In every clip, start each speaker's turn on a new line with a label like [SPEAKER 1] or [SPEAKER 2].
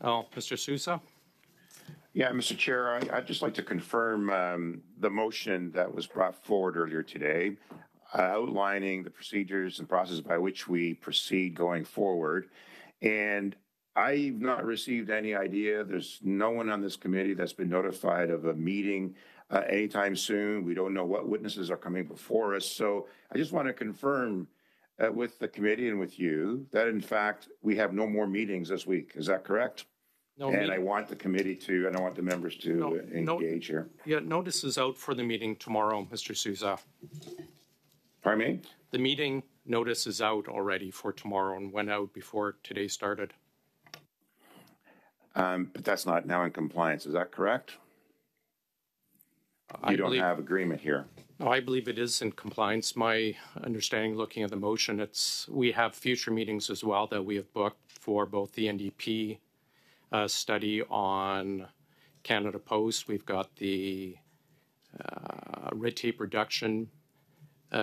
[SPEAKER 1] Oh, Mr. Sousa?
[SPEAKER 2] Yeah, Mr. Chair, I'd just like to confirm the motion that was brought forward earlier today, outlining the procedures and process by which we proceed going forward. And I've not received any idea. There's no one on this committee that's been notified of a meeting anytime soon. We don't know what witnesses are coming before us. So I just want to confirm with the committee and with you that, in fact, we have no more meetings this week. Is that correct?
[SPEAKER 1] No
[SPEAKER 2] and I want the committee to, and I want the members to engage here.
[SPEAKER 1] Yeah, notice is out for the meeting tomorrow, Mr. Sousa.
[SPEAKER 2] Pardon me?
[SPEAKER 1] The meeting notice is out already for tomorrow and went out before today started.
[SPEAKER 2] But that's not now in compliance. Is that correct? You don't have agreement here.
[SPEAKER 1] No, I believe it is in compliance. My understanding, looking at the motion, we have future meetings as well that we have booked for both the NDP study on Canada Post. We've got the red tape reduction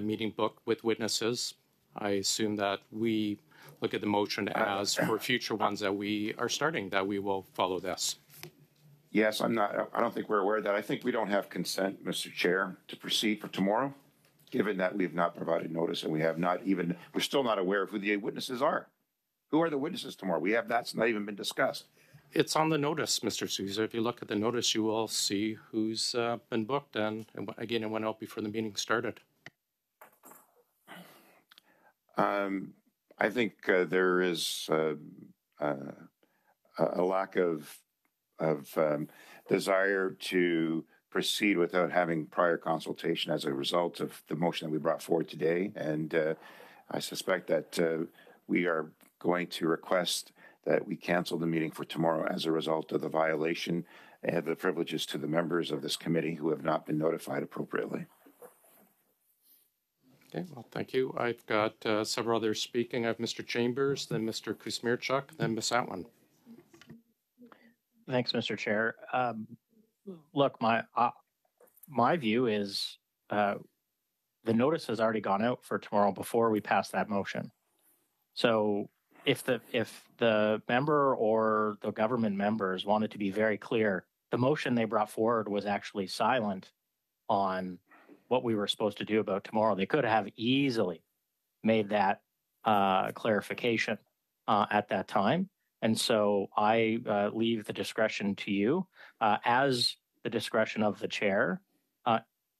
[SPEAKER 1] meeting booked with witnesses. I assume that we look at the motion as for future ones that we are starting, that we will follow this.
[SPEAKER 2] Yes, I don't think we're aware of that. I think we don't have consent, Mr. Chair, to proceed for tomorrow, given that we've not provided notice and we're still not aware of who the witnesses are. Who are the witnesses tomorrow? That's not even been discussed.
[SPEAKER 1] It's on the notice, Mr. Sousa. If you look at the notice, you will see who's been booked. And again, it went out before the meeting started.
[SPEAKER 2] I think there is a lack of desire to proceed without having prior consultation as a result of the motion that we brought forward today. And I suspect that we are going to request that we cancel the meeting for tomorrow as a result of the violation of the privileges to the members of this committee who have not been notified appropriately.
[SPEAKER 1] Okay, well, thank you. I've got several others speaking. I have Mr. Chambers, then Mr. Kusmirchuk, then Ms. Atwin.
[SPEAKER 3] Thanks, Mr. Chair. Look, my view is the notice has already gone out for tomorrow before we pass that motion. So if the member or the government members wanted to be very clear, the motion they brought forward was actually silent on what we were supposed to do about tomorrow. They could have easily made that clarification at that time. And so I leave the discretion to you as the discretion of the chair,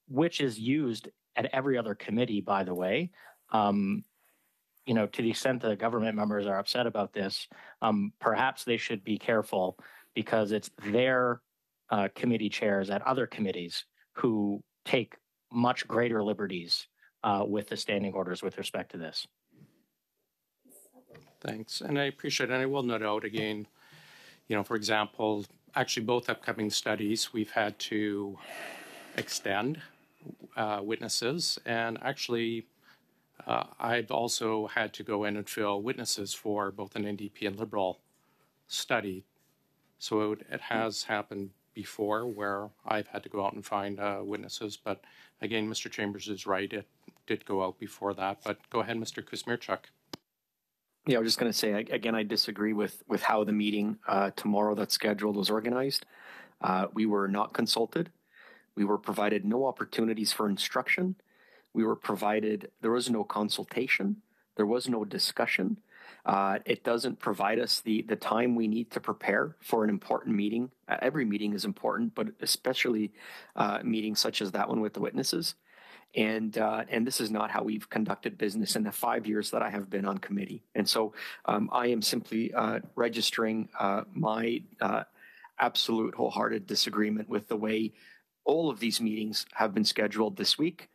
[SPEAKER 3] which is used at every other committee, by the way. To the extent that government members are upset about this, perhaps they should be careful because it's their committee chairs at other committees who take much greater liberties with the standing orders with respect to this.
[SPEAKER 1] Thanks. And I appreciate it. And I will note out again, for example, actually both upcoming studies, we've had to extend witnesses. And actually, I've also had to go in and fill witnesses for both an NDP and Liberal study. So it has happened before where I've had to go out and find witnesses. But again, Mr. Chambers is right. It did go out before that. But go ahead, Mr. Kusmirchuk.
[SPEAKER 4] Yeah, I was just going to say, again, I disagree with how the meeting tomorrow that's scheduled was organized. We were not consulted. We were provided no opportunities for instruction. There was no consultation. There was no discussion. It doesn't provide us the time we need to prepare for an important meeting. Every meeting is important, but especially meetings such as that one with the witnesses. And this is not how we've conducted business in the 5 years that I have been on committee. And so I am simply registering my absolute wholehearted disagreement with the way all of these meetings have been scheduled this week.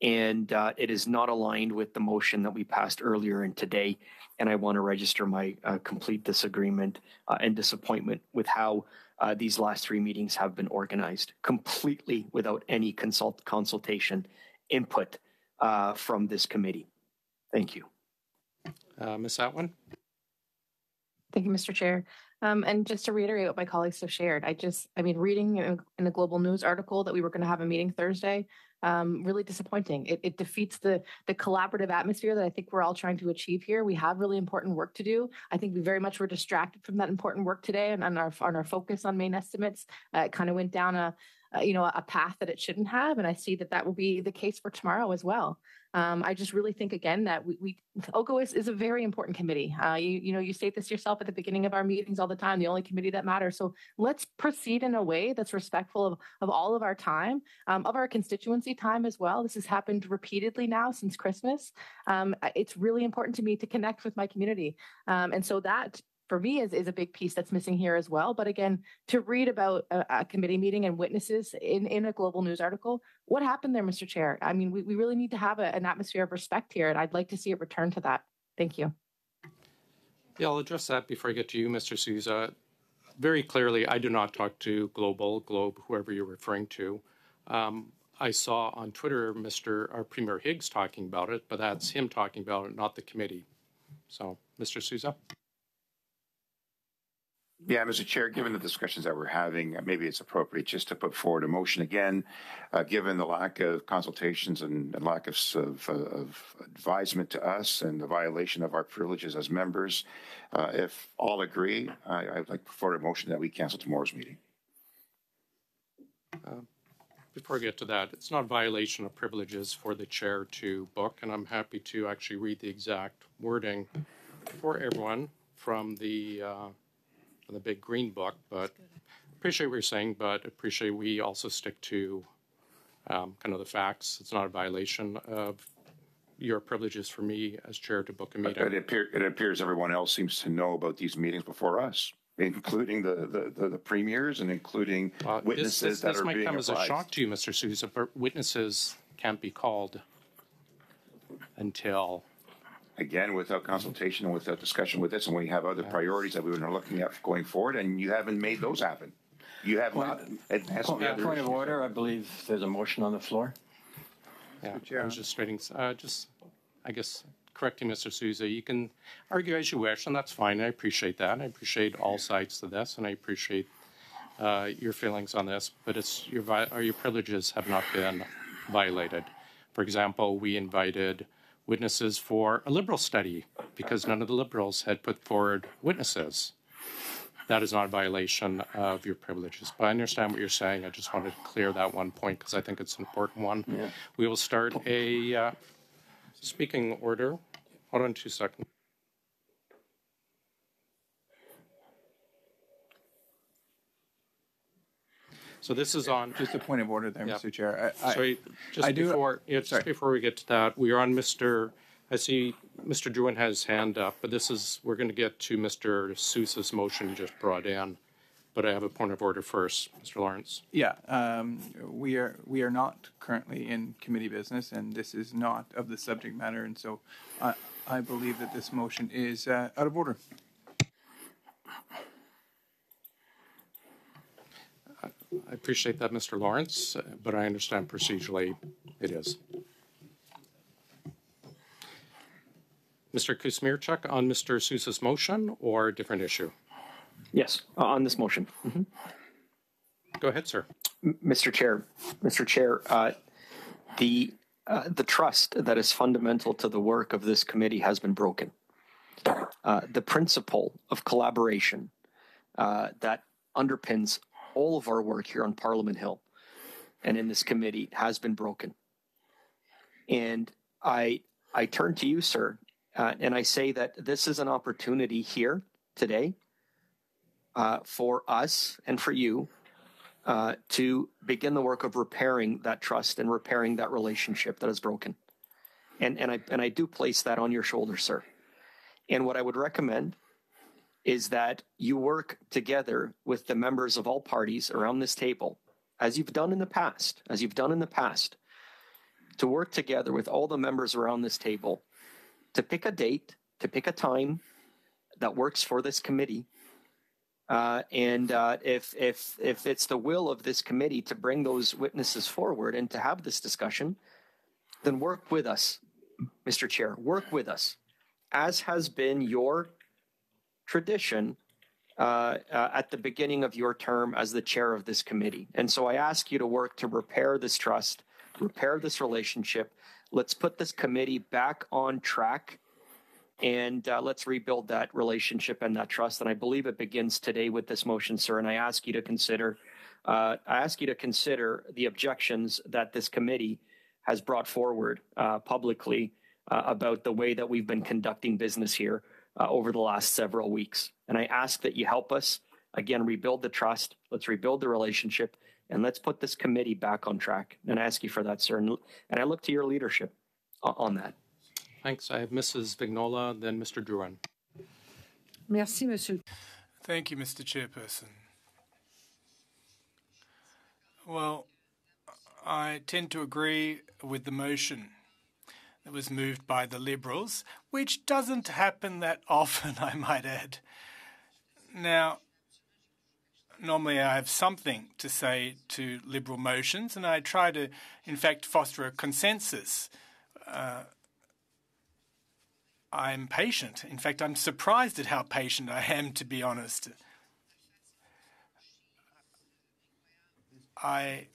[SPEAKER 4] And it is not aligned with the motion that we passed earlier in today. And I want to register my complete disagreement and disappointment with how these last three meetings have been organized, completely without any consultation input from this committee. Thank you.
[SPEAKER 1] Ms. Atwin?
[SPEAKER 5] Thank you, Mr. Chair. And just to reiterate what my colleagues have shared, reading in a global news article that we were going to have a meeting Thursday, really disappointing. It defeats the collaborative atmosphere that I think we're all trying to achieve here. We have really important work to do. I think we very much were distracted from that important work today, and on our focus on main estimates, it kind of went down a path that it shouldn't have, and I see that will be the case for tomorrow as well. I just really think again that OGGO is a very important committee. You state this yourself at the beginning of our meetings all the time, the only committee that matters. So let's proceed in a way that's respectful of all of our time, of our constituency time as well. This has happened repeatedly now since Christmas. It's really important to me to connect with my community. And so that for me is a big piece that's missing here as well. But again, to read about a committee meeting and witnesses in a global news article, what happened there, Mr. Chair? I mean, we really need to have an atmosphere of respect here, and I'd like to see it return to that. Thank you.
[SPEAKER 1] Yeah, I'll address that before I get to you, Mr. Sousa. Very clearly, I do not talk to Globe, whoever you're referring to. I saw on Twitter our Premier Higgs talking about it, but that's him talking about it, not the committee. So, Mr. Sousa?
[SPEAKER 2] Yeah, Mr. Chair, given the discussions that we're having, maybe it's appropriate just to put forward a motion again, given the lack of consultations and lack of advisement to us and the violation of our privileges as members. If all agree, I'd like to put forward a motion that we cancel tomorrow's meeting.
[SPEAKER 1] Before I get to that, it's not a violation of privileges for the chair to book, and I'm happy to actually read the exact wording for everyone from the big green book, but appreciate what you're saying, but appreciate we also stick to kind of the facts. It's not a violation of your privileges for me as chair to book a meeting.
[SPEAKER 2] It appears everyone else seems to know about these meetings before us, including the premiers and including witnesses that are being
[SPEAKER 1] This might come as a
[SPEAKER 2] advised.
[SPEAKER 1] shock to you, Mr. Sousa, but witnesses can't be called until...
[SPEAKER 2] Again, without consultation and without discussion with this, and we have other priorities that we were looking at going forward, and you haven't made those happen. You have not.
[SPEAKER 6] Point of order. I believe there's a motion on the floor.
[SPEAKER 1] Yeah, I was just stating, I guess, correcting Mr. Sousa. You can argue as you wish, and that's fine. I appreciate that. I appreciate all sides to this, and I appreciate your feelings on this, but your privileges have not been violated. For example, we invited witnesses for a Liberal study because none of the Liberals had put forward witnesses. That is not a violation of your privileges. But I understand what you're saying. I just wanted to clear that one point because I think it's an important one. Yeah. We will start a speaking order. Hold on 2 seconds. So this is on...
[SPEAKER 7] Just a point of order there, Mr. Chair.
[SPEAKER 1] Before we get to that, we are on I see Mr. Drouin has his hand up, but we're going to get to Mr. Sousa's motion you just brought in. But I have a point of order first, Mr. Lawrence.
[SPEAKER 7] Yeah, we are not currently in committee business, and this is not of the subject matter, and so I believe that this motion is out of order.
[SPEAKER 1] I appreciate that, Mr. Lawrence, but I understand procedurally it is. Mr. Kuzmierczuk, on Mr. Sousa's motion or a different issue?
[SPEAKER 4] Yes, on this motion. Mm-hmm.
[SPEAKER 1] Go ahead, sir.
[SPEAKER 4] Mr. Chair, the trust that is fundamental to the work of this committee has been broken. The principle of collaboration that underpins all of our work here on Parliament Hill and in this committee has been broken. And I turn to you, sir, and I say that this is an opportunity here today for us and for you to begin the work of repairing that trust and repairing that relationship that is broken. And I do place that on your shoulders, sir. And what I would recommend is that you work together with the members of all parties around this table, as you've done in the past, to work together with all the members around this table to pick a date, to pick a time that works for this committee. And if it's the will of this committee to bring those witnesses forward and to have this discussion, then work with us, Mr. Chair, work with us, as has been your tradition at the beginning of your term as the chair of this committee. And so I ask you to work to repair this trust, repair this relationship. Let's put this committee back on track, and let's rebuild that relationship and that trust. And I believe it begins today with this motion, sir. And I ask you to consider the objections that this committee has brought forward publicly about the way that we've been conducting business here over the last several weeks. And I ask that you help us, again, rebuild the trust. Let's rebuild the relationship, and let's put this committee back on track. And I ask you for that, sir. And I look to your leadership on that.
[SPEAKER 1] Thanks. I have Mrs. Vignola, then Mr. Drouin.
[SPEAKER 8] Merci, Monsieur.
[SPEAKER 9] Thank you, Mr. Chairperson. Well, I tend to agree with the motion that was moved by the Liberals, which doesn't happen that often, I might add. Now, normally I have something to say to Liberal motions, and I try to, in fact, foster a consensus. I'm patient. In fact, I'm surprised at how patient I am, to be honest. I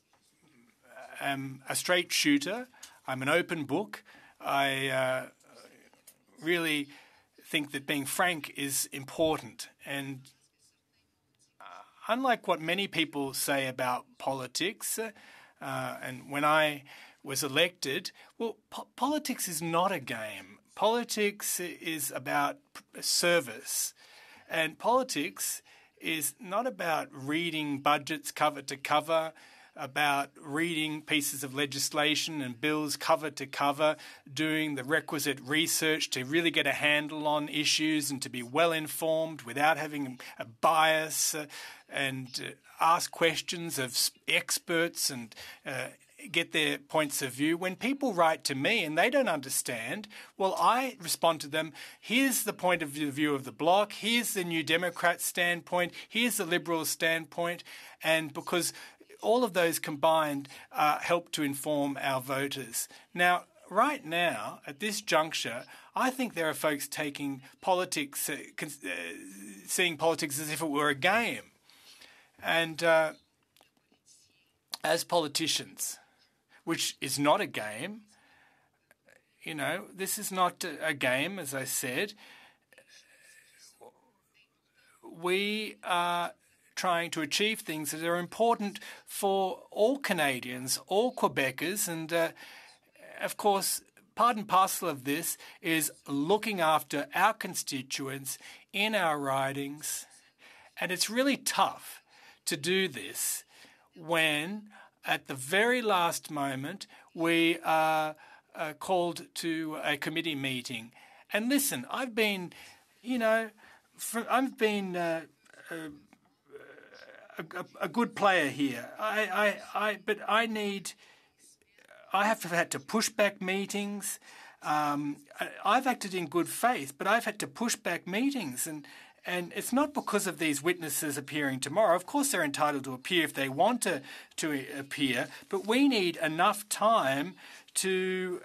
[SPEAKER 9] am a straight shooter. I'm an open book. I really think that being frank is important. And unlike what many people say about politics, and when I was elected, well, politics is not a game. Politics is about service. And politics is not about reading budgets cover to cover, about reading pieces of legislation and bills cover to cover, doing the requisite research to really get a handle on issues and to be well informed without having a bias, and ask questions of experts and get their points of view. When people write to me and they don't understand, well, I respond to them, here's the point of view of the Bloc, here's the New Democrat standpoint, here's the Liberal standpoint, and because all of those combined help to inform our voters. Now, right now, at this juncture, I think there are folks taking politics, seeing politics as if it were a game. And as politicians, which is not a game, you know, this is not a game, as I said. We are trying to achieve things that are important for all Canadians, all Quebecers, and of course, part and parcel of this is looking after our constituents in our ridings, and it's really tough to do this when, at the very last moment, we are called to a committee meeting. And listen, I've been, you know, I've been a good player here. But I have had to push back meetings. I've acted in good faith, but I've had to push back meetings, and it's not because of these witnesses appearing tomorrow. Of course, they're entitled to appear if they want to appear, but we need enough time to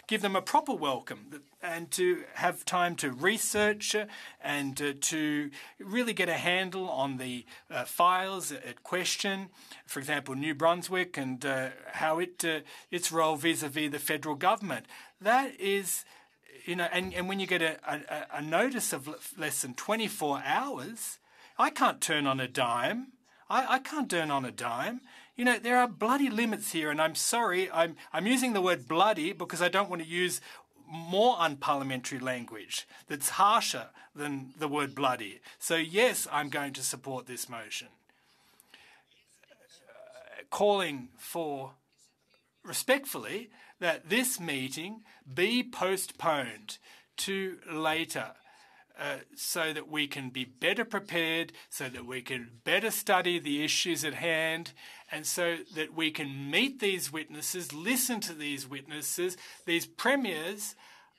[SPEAKER 9] give them a proper welcome and to have time to research and to really get a handle on the files at question. For example, New Brunswick and how its role vis-a-vis the federal government. That is, you know, and when you get a notice of less than 24 hours, I can't turn on a dime. I can't turn on a dime. You know, there are bloody limits here, and I'm sorry, I'm using the word bloody because I don't want to use more unparliamentary language that's harsher than the word bloody. So yes, I'm going to support this motion. Calling for, respectfully, that this meeting be postponed to later, so that we can be better prepared, so that we can better study the issues at hand, and so that we can meet these witnesses, listen to these witnesses. These premiers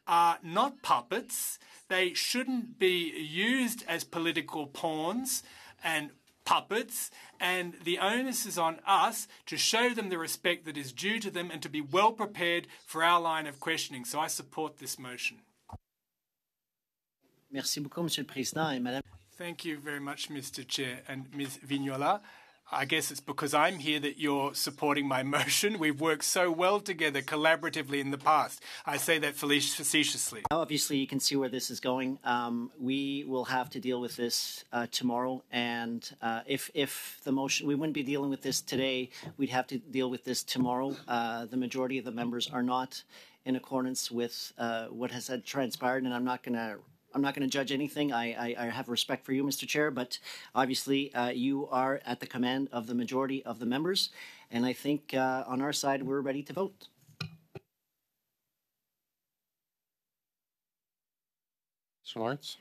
[SPEAKER 9] are not puppets. They shouldn't be used as political pawns and puppets, and the onus is on us to show them the respect that is due to them and to be well prepared for our line of questioning. So I support this motion.
[SPEAKER 10] Merci beaucoup, Monsieur le Président. Et Madame...
[SPEAKER 9] Thank you very much, Mr. Chair. And Ms. Vignola, I guess it's because I'm here that you're supporting my motion. We've worked so well together collaboratively in the past. I say that facetiously.
[SPEAKER 10] Obviously, you can see where this is going. We will have to deal with this tomorrow, and if the motion, we wouldn't be dealing with this today, we'd have to deal with this tomorrow. The majority of the members are not in accordance with what has transpired, and I'm not going to judge anything. I have respect for you, Mr. Chair, but obviously you are at the command of the majority of the members, and I think on our side we're ready to vote.
[SPEAKER 1] Mr. Lawrence?